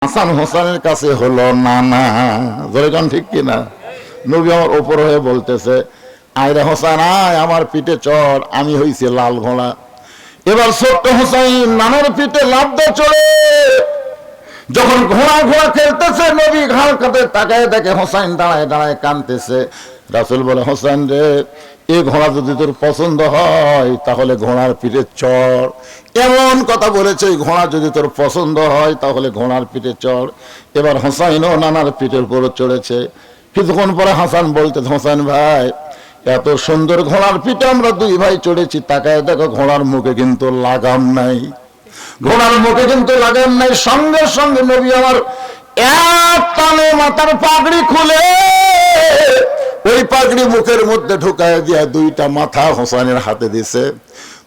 হাসান হোসেনের কাছে হলো না না, যেরকম ঠিক কিনা? নবী আমার ওপর হয়ে বলতেছে, আয়রে হোসেন আয় আমার পিঠে চড়, আমি হইছি লাল ঘোড়া। এবার ছোট্ট হোসেন নানার পিঠে লাফ দিয়ে চড়ে যখন ঘোড়া ঘোড়া খেলতেছে, নবী ঘাড় কাতে তাকায় দেখে হোসেন দাঁড়ায় দাঁড়ায় কাঁদতেছে। রাসূল বলে, হোসেন রে, এই ঘোড়া যদি তোর পছন্দ হয় তাহলে ঘোড়ার পিঠে চড়। এমন কথা বলেছে, ঘোড়া যদি তোর পছন্দ হয় তাহলে ঘোড়ার পিঠে চড়। এবার হোসেনও নানার পিঠের উপর চড়েছে। কিছুক্ষণ পরে হাসান বলতে, হোসেন ভাই, এত সুন্দর ঘোড়ার পিঠে আমরা দুই ভাই চড়েছি, তাকায় দেখো ঘোড়ার মুখে কিন্তু লাগাম নাই, ঘোড়ার মুখে কিন্তু লাগাম নাই। সঙ্গে সঙ্গে নবী আমার এক টানে মাথার পাগড়ি খুলে ওই পাগড়ি মুখের মধ্যে ঢুকায় দিয়া দুইটা মাথা হোসেনের হাতে দিছে।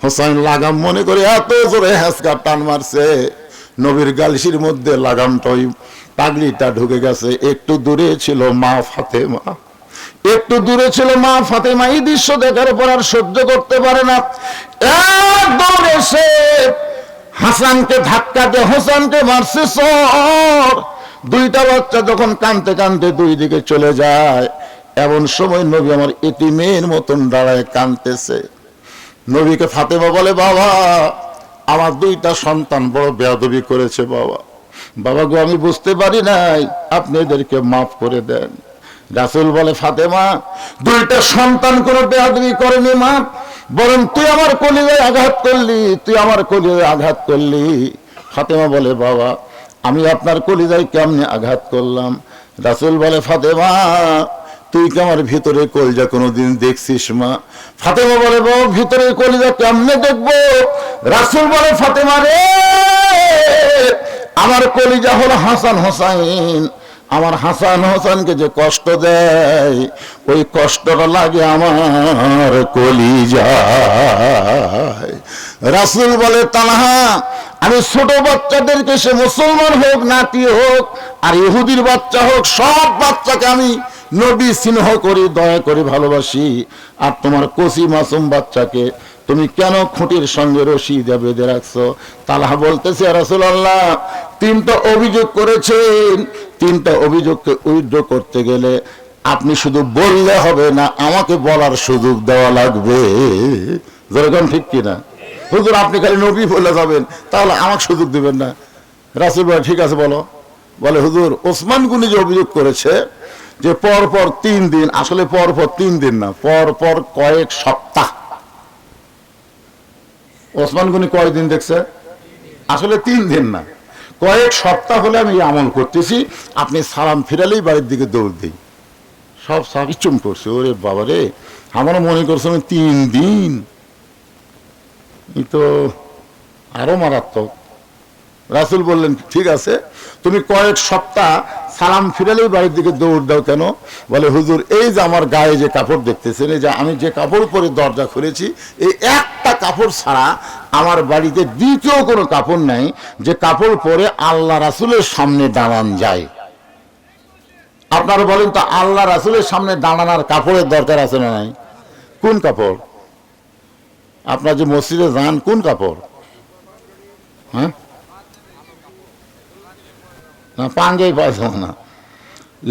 হোসেন লাগাম মনে করে এত জোরে হ্যাঁচকা টান মারছে, নবীর গালসির মধ্যে লাগামটা ওই পাগড়িটা ঢুকে গেছে। একটু দূরে ছিল মা ফাতেমা, একটু দূরে ছিল মা ফাতেমা। এই দৃশ্য দেখার পর আর সহ্য করতে পারে না, একদম এসে হাসানকে ধাক্কা দিয়ে হোসেনকে মারছে সর। দুইটা বাচ্চা যখন কাঁদতে কাঁদতে দুই দিকে চলে যায়, এমন সময় নবী আমার এতিমের মতন দাঁড়ায় কাঁদতেছে। নবীকে ফাতেমা বলে, বাবা, আমার দুইটা সন্তান বড় বেয়াদবি করেছে বাবা, বাবা গো আমি বুঝতে পারি নাই, আপনি এদেরকে মাফ করে দেন। রাসূল বলে, ফাতেমা, দুইটা সন্তান কোনো বেয়াদবি করেনি মা, বরং তুই আমার কলিজায় আঘাত করলি, তুই আমার কলিজায় আঘাত করলি। ফাতেমা বলে, বাবা আমি আপনার কলিজায় কেমনে আঘাত করলাম? রাসূল বলে, ফাতেমা, তুই কি আমার ভিতরে কলিজা কোনোদিন দেখছিস মা? ফাতেমা বলে, বাবা ভিতরে কলিজা কেমনে দেখবো? রাসূল বলে, ফাতেমা রে, আমার কলিজা হলো হাসান হোসেন, আমার হাসান হোসেনকে যে কষ্ট দেয় ওই কষ্টটা লাগে আমার কলিজায়। রাসূল বলে, তালহা, আমি ছোট বাচ্চাদেরকে, সে মুসলমান হোক নাতি হোক আর ইহুদির বাচ্চা হোক, সব বাচ্চাকে আমি নবী স্নেহ করি, দয়া করি, ভালোবাসি। আর তোমার কচি মাসুম বাচ্চাকে তুমি কেন খুঁটির সঙ্গে রশি দিয়ে বেঁধে রাখছো? তালহা বলতেছে, রাসূলুল্লাহ, তিনটা অভিযোগ করেছেন, তিনটা অভিযোগকে উইথড্র করতে গেলে আপনি শুধু বললে হবে না, আমাকে বলার সুযোগ দেওয়া লাগবে। যেরকম ঠিক কিনা? হুজুর আপনি খালি নবী বলে যাবেন, তাহলে আমাকে সুযোগ দিবেন না? রাসূল বলে, ঠিক আছে বলো। বলে, হুজুর ওসমান গনি যে অভিযোগ করেছে যে পরপর 3 দিন, আসলে পরপর 3 দিন না, পরপর কয়েক সপ্তাহ। ওসমান গনি কয়দিন দেখছে? আসলে 3 দিন না, কয়েক সপ্তাহ হলে আমি আমল করতেছি, আপনি সালাম ফিরালেই বাড়ির দিকে দৌড় দিই। সব সাহাবী চুম করছে, ওরে বাবা রে, আমারও মনে করছে 3 দিন, এই তো আরো মারাত্মক। রাসূল বললেন, ঠিক আছে, তুমি কয়েক সপ্তাহ সালাম ফিরালেই বাড়ির দিকে দৌড় দাও কেন? বলে, হুজুর এই যে আমার গায়ে যে কাপড় দেখতেছেন, এই যে আমি যে কাপড় পরে দরজা খুলেছি, এই একটা কাপড় ছাড়া আমার বাড়িতে দ্বিতীয় কোনো কাপড় নাই যে কাপড় পরে আল্লাহ রাসূলের সামনে দাঁড়ান যায়। আপনারা বলেন তো, আল্লাহ রাসূলের সামনে দাঁড়ানোর কাপড়ের দরকার আছে না নাই? কোন কাপড়? আপনার যে মসজিদে যান, কোন কাপড়? হ্যাঁ, পাঞ্জাবি পায়জামা না,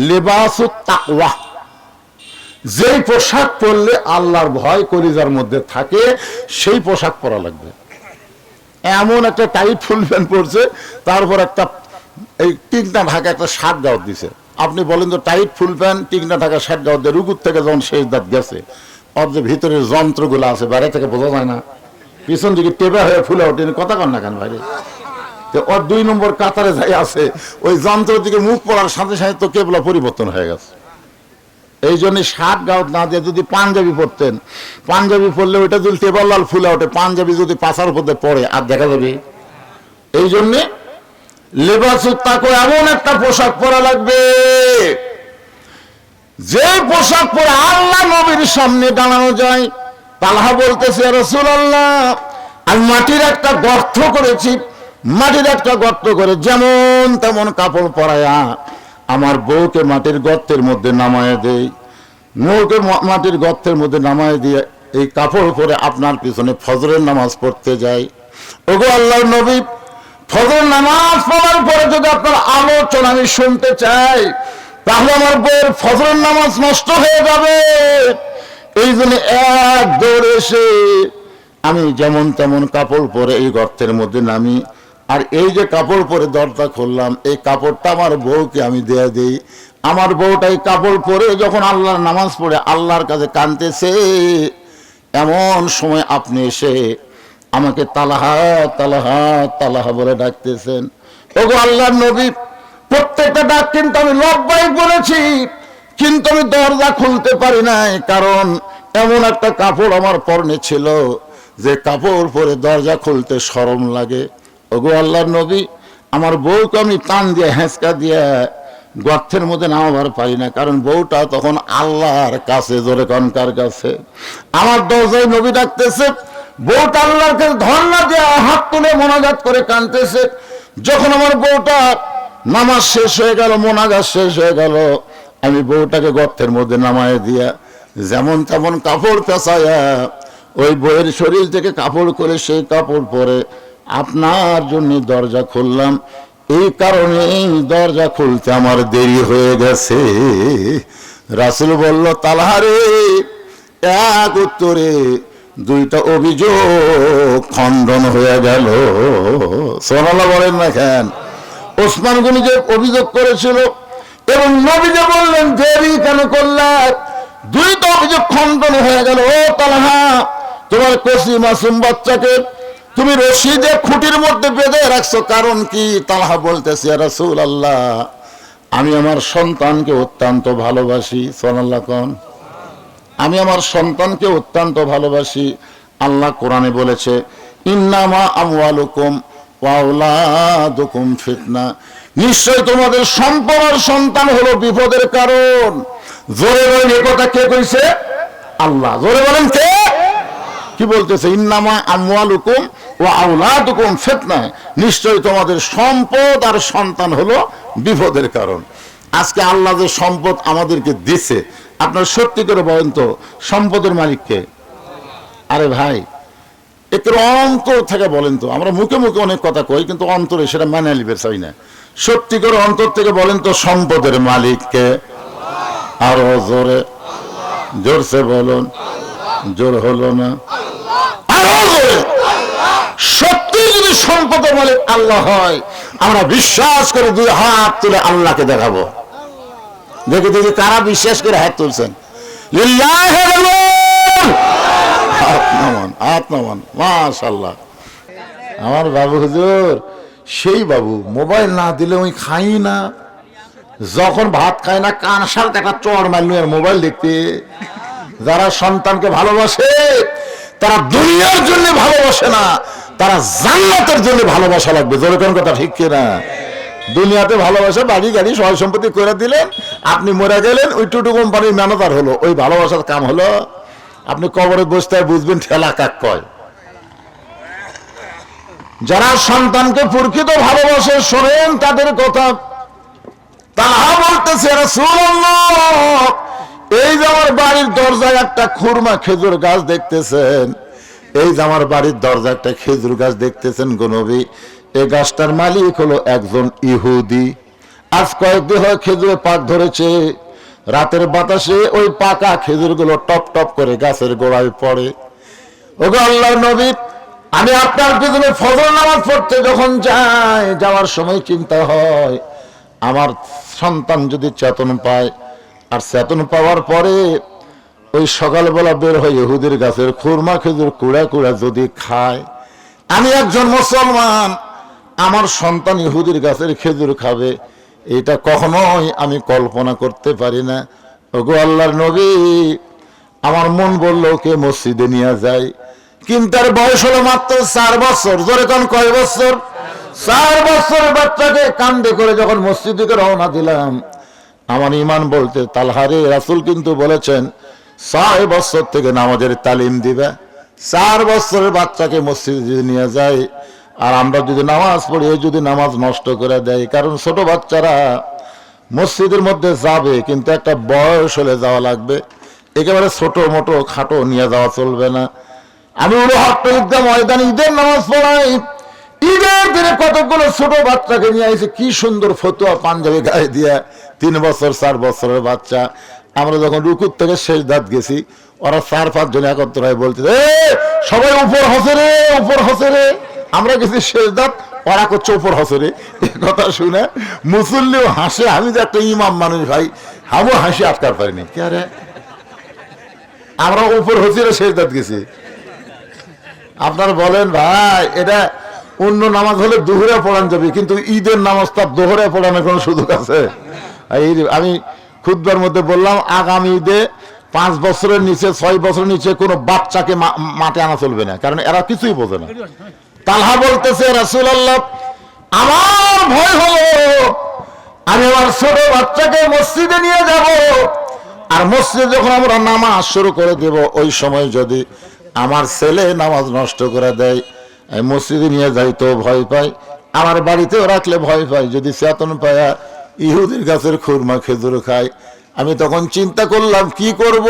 লিবাসুত তাকওয়া, যেই পোশাক পরলে আল্লাহর ভয় কলিজার মধ্যে থাকে সেই পোশাক পরা লাগবে। এমন একটা টাইট ফুল প্যান্ট পরছে, তারপর একটা এই টিকনা ঢাকা একটা শার্ট গাউট দিছে। আপনি বলেন তো, টাইট ফুল প্যান্ট টিকনা ঢাকা শার্ট গাউট দিয়ে রুকুর থেকে যখন শেষ দাঁত গেছে, ওর যে ভিতরের যন্ত্রগুলো আছে বাইরে থেকে বোঝা যায় না, পিছন দিকে টেপা হয়ে ফুলে ওঠে, কথা কন না কেন বাইরে? ওর 2 নম্বর কাতারে যাই আছে, ওই যন্ত্র দিকে মুখ পড়ার সাথে সাথে তো কেবলা পরিবর্তন হয়ে গেছে। এই জন্য শার্ট গাউট না দিয়ে যদি পাঞ্জাবি পরতেন, পাঞ্জাবি পরলে ওইটা যদি টেবল লাল ফুলে ওঠে, পাঞ্জাবি যদি পাছার উপরে পড়ে আর দেখা যাবে। এই জন্যে লিবাসুত তাকওয়া, এমন একটা পোশাক পরা লাগবে যে পোশাক পরে আল্লাহ নবীর সামনে দাঁড়ানো যায়। তালহা বলতেছে, রাসূলুল্লাহ, আমি মাটির একটা গর্ত করেছি, মাটির একটা গর্ত করে যেমন তেমন কাপড় পরায়া আমার বউকে মাটির গর্তের মধ্যে নামায় দেই, বউকে মাটির গর্তের মধ্যে নামায় দিয়ে এই কাপড় পরে আপনার পিছনে ফজরের নামাজ পড়তে যাই। ওগো আল্লাহর নবী, ফজর নামাজ পড়ার পরে যদি আপনার আলোচনা আমি শুনতে চাই, তাহলে আমার বইয়ের ফজর নামাজ নষ্ট হয়ে যাবে। এই জন্য এক দৌড় এসে আমি যেমন তেমন কাপড় পরে এই গর্তের মধ্যে নামি। আর এই যে কাপড় পরে দরজা খুললাম, এই কাপড়টা আমার বউকে আমি দিয়ে দিই। আমার বউটা এই কাপড় পরে যখন আল্লাহর নামাজ পড়ে আল্লাহর কাছে কাঁদতেছে, এমন সময় আপনি এসে আমাকে তালাহা তালাহা তালাহা বলে ডাকতেছেন। ওগো আল্লাহর নবী, প্রত্যেকটা ডাক কিন্তু আমি লব্বাই বলেছি, কিন্তু আমি দরজা খুলতে পারি নাই, কারণ এমন একটা কাপড় আমার পরনে ছিল যে কাপড় পরে দরজা খুলতে শরম লাগে। ওগো আল্লাহর নবী, আমার বউকে আমি টান দিয়ে হেঁচকা দিয়ে গর্তের মধ্যে নামাবার পারি না, কারণ বউটা তখন আল্লাহর কাছে, জোরে কনকার কাছে। আমার দরজায় নবী ডাকতেছে, বউটা আল্লাহর কাছে ধর্ণা দিয়ে হাত তুলে মোনাজাত করে কাঁদতেছে। যখন আমার বউটা নামাজ শেষ হয়ে গেল, মোনাজাত শেষ হয়ে গেল, আমি বউটাকে গর্তের মধ্যে নামায় দিয়া যেমন তেমন কাপড় পেঁচায়া ওই বউয়ের শরীর থেকে কাপড় করে সেই কাপড় পরে আপনার জন্য দরজা খুললাম। এই কারণে দরজা খুলতে আমার দেরি হয়ে গেছে। রাসূল বলল, তালহারে, এক উত্তরে দুইটা অভিযোগ খণ্ডন হয়ে গেল। সুবহানাল্লাহ বলেন না কেন? ওসমান গনি যে অভিযোগ করেছিল এবং নবী যে বললেন দেরি কেন করলা, দুইটা অভিযোগ খণ্ডন হয়ে গেল। ও তালহা, তোমার কচি মাসুম বাচ্চাকে তুমি রশি দিয়ে খুঁটির মধ্যে বেঁধে রাখছো, কারণ কি? তালহা বলতেছে, ইয়া রাসূলুল্লাহ, আমি আমার সন্তানকে অত্যন্ত ভালোবাসি। সুবহানাল্লাহ কোন? আমি আমার সন্তানকে অত্যন্ত ভালোবাসি। আল্লাহ কোরআনে বলেছে, ইন্নামা আমওয়ালুকুম ওয়া আওলাদুকুম ফিতনা, নিশ্চয় তোমাদের সম্পদ আর সন্তান হলো বিপদের কারণ। জোরে বলেন, এই কথা কে কইছে? আল্লাহ। জোরে বলেন, কে? কি বলতেছে? ইন্নামা আমওয়ালুকুম ওয়া আওলাদুকুম ফিতনা, নিশ্চয় তোমাদের সম্পদ আর সন্তান হলো বিপদের কারণ। আজকে আল্লাহ যে সম্পদ আমাদেরকে দিছে, আপনার সত্যি করে বলেন তো সম্পদের মালিককে? আরে ভাই, একটু অন্তর থেকে বলেন তো। আমরা মুখে মুখে অনেক কথা কই, কিন্তু অন্তরে সেটা মানে নিবে চাই না। সত্যি করে অন্তর থেকে বলেন তো সম্পদের মালিককে? আরো জোরে, জোরসে বলুন। জোর হলো না? আরো জোরে। সত্যি যদি সম্পদের মালিক আল্লাহ হয়, আমরা বিশ্বাস করে দুই হাত তুলে আল্লাহকে দেখাবো। দেখে দেখি কারা বিশ্বাস করে হাত তুলছেন। লিল্লাহি হাত নামান, হাত নামান। মাশাআল্লাহ। আমার বাবু হুজুর সেই বাবু, মোবাইল না দিলে ওই খাই না, যখন ভাত খায় না কান সালতে একটা চড় মারল আর মোবাইল দেখতে। যারা সন্তানকে ভালোবাসে তারা দুনিয়ার জন্য ভালোবাসে না, তারা জান্নাতের জন্য ভালোবাসা লাগবে। জোরে কোন কথা ঠিক কিনা? দুনিয়াতে ভালোবাসা, বাড়ি গাড়ি সয় সম্পত্তি করে দিলেন, আপনি মরে গেলেন, ওই টুটু কোম্পানির ম্যানেজার হলো, ওই ভালোবাসার কাম হলো? আপনি কবরে বসতে বুঝবেন ঠেলা কাক কয়। যারা সন্তানকে প্রকৃত ভালোবাসে, শোনেন তাদের কথা। তাহা বলতেছে, রাসূলুল্লাহ, এই যে আমার বাড়ির দরজায় একটা খুরমা খেজুর গাছ দেখতেছেন, এই যে আমার বাড়ির দরজায় একটা খেজুর গাছ দেখতেছেন গো নবী, এই গাছটার মালিক হলো একজন ইহুদি। আজ কয়েকদিন হয় খেজুরে পাক ধরেছে, রাতের বাতাসে ওই পাকা খেজুরগুলো টপ টপ করে গাছের গোড়ায় পড়ে। ওগো আল্লাহর নবী, আমি আপনার পিছনে ফজর নামাজ পড়তে যখন যাই, যাওয়ার সময় চিন্তা হয় আমার সন্তান যদি চেতন পায়, আর চেতন পাওয়ার পরে ওই সকালবেলা বের হয়ে ইহুদির গাছের খুরমা খেজুর কুড়া কুড়া যদি খায়, আমি একজন মুসলমান, আমার সন্তান ইহুদির গাছের খেজুর খাবে, এটা কখনোই আমি কল্পনা করতে পারি না। ওগো আল্লাহর নবী, আমার মন বলল ওকে মসজিদে নিয়ে যায়, কিন্তু তার বয়স হলো মাত্র 4 বছর। জোরে কোন কয় বছর? 4 বছরের বাচ্চাকে কান্দে করে যখন মসজিদে রওনা দিলাম, আমার ইমান বলতে, তালহারে, রাসূল কিন্তু বলেছেন 6 বছর থেকে নামাজের তালিম দিবে। 4 বছরের বাচ্চাকে মসজিদে যদি নিয়ে যায়, আর আমরা যদি নামাজ পড়ি, যদি নামাজ নষ্ট করে দেয়, কারণ ছোট বাচ্চারা মসজিদের মধ্যে যাবে, কিন্তু একটা বয়স হলে যাওয়া লাগবে, একেবারে ছোট মোটো খাটো নিয়ে যাওয়া চলবে না। আমি ময়দানে ঈদের নামাজ পড়াই, ঈদের দিনে কতগুলো ছোট বাচ্চাকে নিয়ে এসে কি সুন্দর ফতুয়া পাঞ্জাবি গায়ে দিয়ে 3 বছর 4 বছরের বাচ্চা। আমরা যখন রুকুর থেকে শেষ দাঁত গেছি, ওরা 4-5 জন একত্র হয়ে বলতে সবাই উপর হসে রে, উপর হসে রে। আমরা গেছি শেষ দাঁত, ওরা করছে উপর হসে রে। এই কথা শুনে মুসল্লিও হাসে। আমি যে একটা ইমাম মানুষ ভাই, আমিও হাসি আটকার পারিনি। কে রে, আমরা উপর হসে রে শেষ দাঁত গেছি। আপনারা বলেন ভাই, এটা অন্য নামাজ হলে দুহরে পড়ান যাবে, কিন্তু ঈদের নামাজটা দোহরে পড়ানোর কোনো সুযোগ আছে? আমি খুতবার মধ্যে বললাম, আগামী ঈদে 5 বছরের নিচে 6 বছরের নিচে কোনো বাচ্চাকে মাঠে আনা চলবে না, কারণ এরা কিছুই বোঝে না। তালহা বলতেছে, রাসূলুল্লাহ আমার ভয় হলো আমি আমার ছোট বাচ্চাকে মসজিদে নিয়ে যাব, আর মসজিদে যখন আমরা নামাজ শুরু করে দেব, ওই সময় যদি আমার ছেলে নামাজ নষ্ট করে দেয়, আমি মসজিদে নিয়ে যাই তো ভয় পাই, আমার বাড়িতেও রাখলে ভয় পাই, যদি চেতন পায়া ইহুদির গাছের খুরমা খেজুর খায়। আমি তখন চিন্তা করলাম কি করব।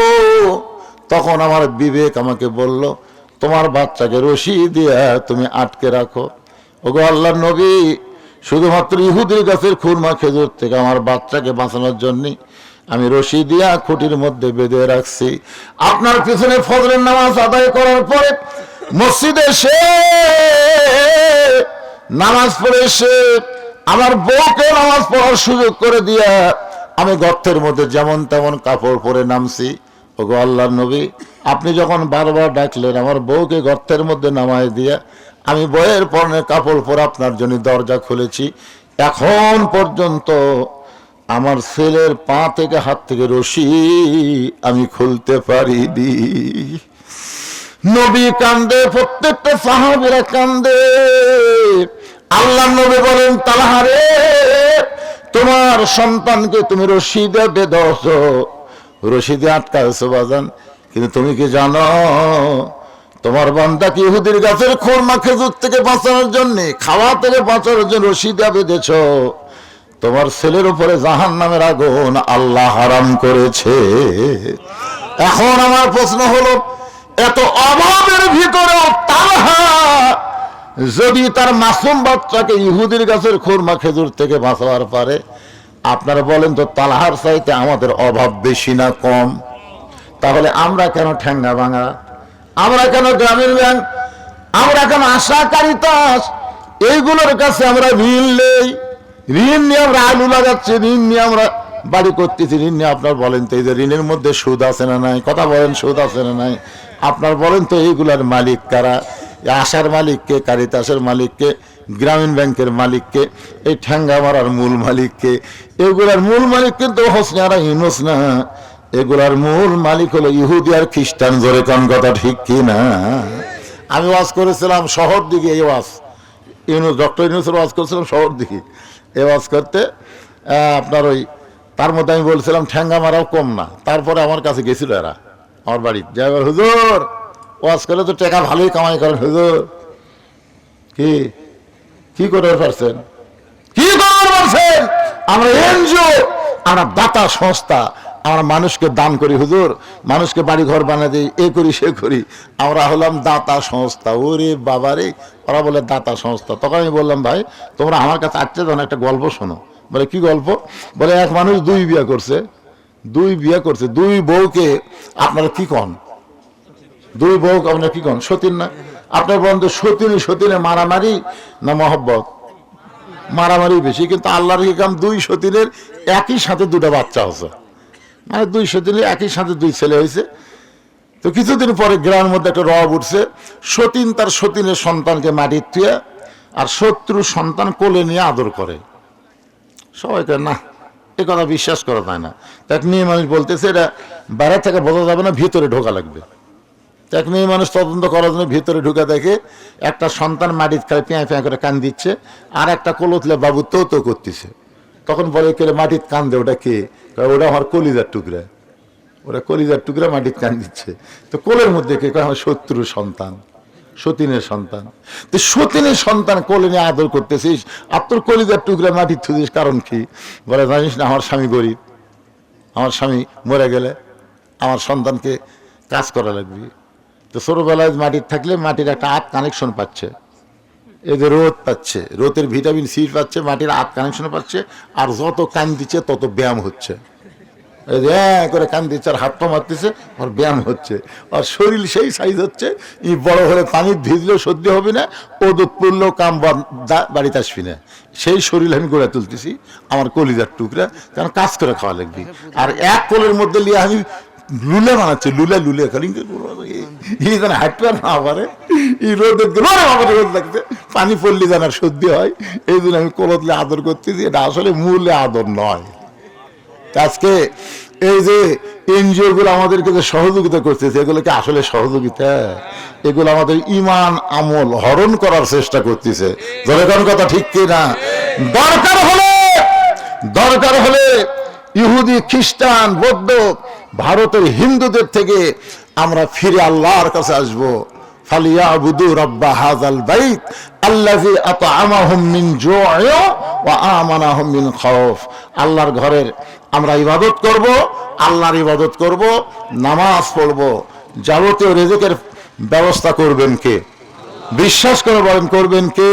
তখন আমার বিবেক আমাকে বলল, তোমার বাচ্চাকে রশি দিয়ে তুমি আটকে রাখো। ওগো আল্লাহর নবী, শুধুমাত্র ইহুদির গাছের খুরমা খেজুর থেকে আমার বাচ্চাকে বাঁচানোর জন্য আমি রশি দিয়া খুঁটির মধ্যে বেঁধে রাখছি। আপনার পিছনে ফজরের নামাজ আদায় করার পরে মসজিদে এসে নামাজ পড়ে এসে আমার বউকে নামাজ পড়ার সুযোগ করে দিয়া আমি গর্তের মধ্যে যেমন তেমন কাপড় পরে নামছি। ওগো আল্লাহর নবী, আপনি যখন বারবার ডাকলেন, আমার বউকে গর্তের মধ্যে নামায় দিয়া আমি বউয়ের পরনের কাপড় পরে আপনার জন্য দরজা খুলেছি। এখন পর্যন্ত আমার ছেলের পা থেকে হাত থেকে রশি আমি খুলতে পারিনি। নবী কান্দে, প্রত্যেকটা সাহাবীরা কান্দে। আল্লাহর নবী বলেন, তালহা রে, তোমার সন্তানকে তুমি রশি দিয়ে বেঁধেছো, রশি দিয়ে আটকাছো বাজান, কিন্তু তুমি কি জানো তোমার বান্দাকে ইহুদির গাছের খুরমা খেজুর থেকে বাঁচানোর জন্য, খাওয়া থেকে বাঁচানোর জন্য রশি দিয়ে বেঁধেছো। তোমার ছেলের উপরে জাহান্নামের আগুন আল্লাহ হারাম করেছে। এখন আমার প্রশ্ন হলো, এত অভাবের ভিতরেও তালহা যদি তার মাসুম বাচ্চাকে ইহুদির গাছের খুরমা খেজুর থেকে বাঁচাবার পারে, আপনারা বলেন তো তালহার চাইতে আমাদের অভাব বেশি না কম? তাহলে আমরা কেন ঠ্যাঙ্গা ভাঙা, আমরা কেন গ্রামীণ ব্যাংক, আমরা কেন আশা কারিতাস, এইগুলোর কাছে আমরা ঋণ নেই? ঋণ নিয়ে আমরা আলু লাগাচ্ছি, ঋণ নিয়ে আমরা বাড়ি করতেছি, ঋণ নিয়ে আপনার বলেন তো এই যে ঋণের মধ্যে সুদ আছে না নাই? কথা বলেন, সুদ আছে না নাই? আপনার বলেন তো এইগুলার মালিক কারা? আশার মালিককে, কারিতাসের মালিককে, গ্রামীণ ব্যাংকের মালিককে, এই ঠ্যাঙ্গা মারার মূল মালিককে? এগুলার মূল মালিক কিন্তু হোসনারা ইউনুস না, এগুলার মূল মালিক হলো ইহুদি আর খ্রিস্টান। জোরে কোন কথা ঠিক কি না? আমি ওয়াজ করেছিলাম শহর দিকে, এই ওয়াজ ইউনুস, ডক্টর ইউনুসের ওয়াজ করেছিলাম শহর দিকে। এই ওয়াজ করতে আপনার ওই তার মধ্যে আমি বলছিলাম ঠ্যাঙ্গা মারাও কম না। তারপরে আমার কাছে গেছিল এরা, আমার বাড়ি যাই, হুজুর ওয়াজ করে তো টাকা ভালোই কামাই করেন হুজুর, কি কি করে পারছেন, কি করে পারছেন? আমরা এনজিও, আমরা দাতা সংস্থা, আমরা মানুষকে দান করি হুজুর, মানুষকে বাড়ি ঘর বানিয়ে দিই, এ করি সে করি, আমরা হলাম দাতা সংস্থা। ওরে বাবারে, ওরা বলে দাতা সংস্থা। তখন আমি বললাম, ভাই তোমরা আমার কাছে আসছে যখন একটা গল্প শোনো। বলে কি গল্প? বলে এক মানুষ 2 বিয়ে করছে, 2 বিয়ে করছে, 2 বউকে আপনারা কি কন? 2 বউ আপনারা কি কন? সতীন না? আপনার বন্ধু সতীনে সতীনে মারামারি না মহব্বত? মারামারি বেশি, কিন্তু আল্লাহর কাম 2 সতীনের একই সাথে 2টা বাচ্চা হচ্ছে, মানে 2 সতীনের একই সাথে 2 ছেলে হয়েছে। তো কিছুদিন পরে গ্রামের মধ্যে একটা রব উঠছে, সতীন তার সতীনের সন্তানকে মাটির থুয়ে আর শত্রু সন্তান কোলে নিয়ে আদর করে। সবাইকে না, এ কথা বিশ্বাস করা যায় না। এক মেয়ে মানুষ বলতেছে এটা বাইরে থেকে বোঝা যাবে না, ভিতরে ঢোকা লাগবে। এক মেয়ে মানুষ তদন্ত করার জন্য ভিতরে ঢুকে দেখে একটা সন্তান মাটির খায় পেঁয়া পেঁয়া করে কান দিচ্ছে, আর একটা কোলতলে বাবু তো করতেছে। তখন বলে কে মাটির কান দে, ওটা কে? ওটা আমার কলিজার টুকরা, ওরা কলিজার টুকরা মাটির কান দিচ্ছে। তো কোলের মধ্যে কে? আমার শত্রু সন্তান, সতীনের সন্তান। তো সতীনের সন্তান কোলে নিয়ে আদর করতেছিস, আর তোর কলিজার টুকরা মাটির থুদিস, কারণ কি? বলে জানিস না, আমার স্বামী গরিব, আমার স্বামী মরে গেলে আমার সন্তানকে কাজ করা লাগবে। তো ছোটবেলায় মাটির থাকলে মাটির একটা কানেকশন পাচ্ছে, এদের রোদ পাচ্ছে, রোদের ভিটামিন সি পাচ্ছে, মাটির আপ কানেকশন পাচ্ছে, আর যত কান দিচ্ছে তত ব্যায়াম হচ্ছে। করে কান দিচ্ছে আর হাত পা মারতেছে, আর ব্যায়াম হচ্ছে, আর শরীর সেই সাইজ হচ্ছে। ই বড় হলে পানি ভিজলেও সহ্য হবে না, ও দুধ পড়লেও কাম বাড়িতে আসবি না। সেই শরীর আমি গড়ে তুলতেছি, আমার কলিজার টুকরা, কারণ কাজ করে খাওয়া লাগবে। আর এক কোলের মধ্যে নিয়ে আমি লুলে বানাচ্ছে, লুলে খালি হাঁটতে না পারে, রোদ লাগছে, পানি পড়লে যেন আর সর্দি হয়। এই জন্য আমি কোলতলে আদর করতেছি। এটা আসলে মূলে আদর নয়। আজকে এই যে এনজিও গুলো আমাদেরকে যে সহযোগিতা করতেছে, এগুলোকে আসলে সহযোগিতা? এগুলো আমাদের ইমান আমল হরণ করার চেষ্টা করতেছে। জনগণ কথা ঠিক কিনা? দরকার হলে ইহুদি, খ্রিস্টান, বৌদ্ধ, ভারতের হিন্দুদের থেকে আমরা ফিরে আল্লাহর কাছে আসবো। ফালিয়াবুদু রাব্বা হাযাল বাইত আল্লাযী আত'আমাহুম মিন জু'ইন ওয়া আমানাহুম মিন খাউফ। আল্লাহর ঘরের আমরা ইবাদত করব, আল্লাহর ইবাদত করব, নামাজ পড়ব। যাবতীয় রিজিকের ব্যবস্থা করবেন কে? বিশ্বাস করে বলেন, করবেন কে?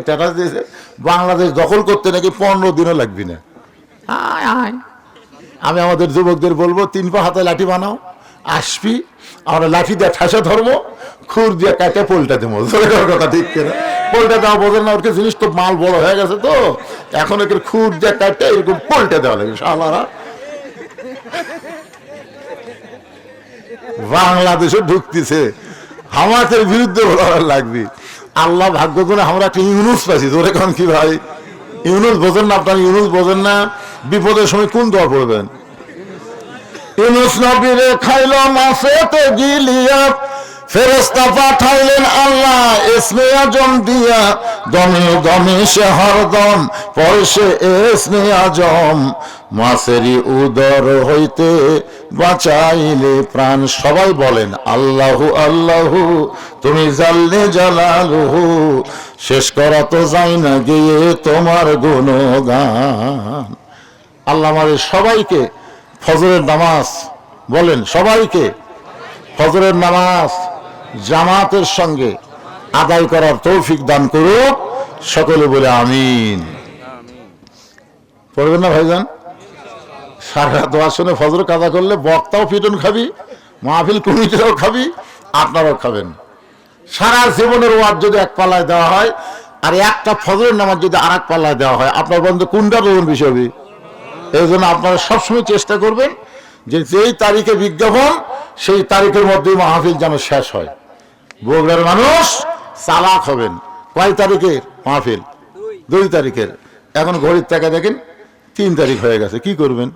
স্ট্যাটাস দিয়েছে বাংলাদেশ দখল করতে নাকি 15 দিনও লাগবে না। আমি আমাদের যুবকদের বলবো, 3 পা হাতে লাঠি বানাও, আসবি, আমরা লাঠি দিয়ে ঠাসা ধরবো, খুর দিয়ে কাটে পোলটা দেবো। কথা ঠিক কিনা? পোলটা দেওয়া বোঝেন না, ওর জিনিস তো মাল বড় হয়ে গেছে, তো এখন একে খুর দিয়ে কাটে এরকম পোলটা দেওয়া লাগে। শালারা বাংলাদেশে ঢুকতেছে, আমাদের বিরুদ্ধে লড়াই লাগবে। আল্লাহ ভাগ্য করে আমরা একটা ইউনুস পাইছি। তোরে কারণ কি ভাই, ইউনুস বোঝেন না? আপনার ইউনুস বোঝেন না? বিপদের সময় কোন দোয়া পড়বেন? ইউনুস নবীরে খাইল মাছেতে গিলিয়া, ফেরেশতা পাঠাইলেন আল্লাহ ইসমে আজম দিয়া, দমে দমে সে হরদম পয়সে ইসমে আজম, মাছেরই উদর হইতে বাঁচাইলে প্রাণ। সবাই বলেন আল্লাহু আল্লাহু, তুমি জাল্লে জালালুহু, শেষ করা তো যায় না গিয়ে তোমার গুণগান। আল্লাহ আমাদের সবাইকে ফজরের নামাজ, বলেন সবাইকে ফজরের নামাজ জামাতের সঙ্গে আদায় করার তৌফিক দান করুক। সকলে বলে আমিন। পড়বেন না ভাইজান? সারা দোয়া শুনে ফজর কাজা করলে বক্তাও পিটন খাবি, মাহফিল কমিটিরাও খাবি, আপনারাও খাবেন। সারা জীবনের ওয়াজ যদি এক পাল্লায় দেওয়া হয়, আর একটা ফজরের নামাজ যদি আর এক পাল্লায় দেওয়া হয়, আপনার বন্ধু কোনটা বলুন বেশি হবে? এই জন্য আপনারা সবসময় চেষ্টা করবেন যে যেই তারিখে বিজ্ঞাপন, সেই তারিখের মধ্যেই মাহফিল যেন শেষ হয়। বগুড়ার মানুষ চালাক হবেন। কয় তারিখের মাহফিল? 2 তারিখের। এখন ঘড়ির টাকা দেখেন 3 তারিখ হয়ে গেছে, কি করবেন?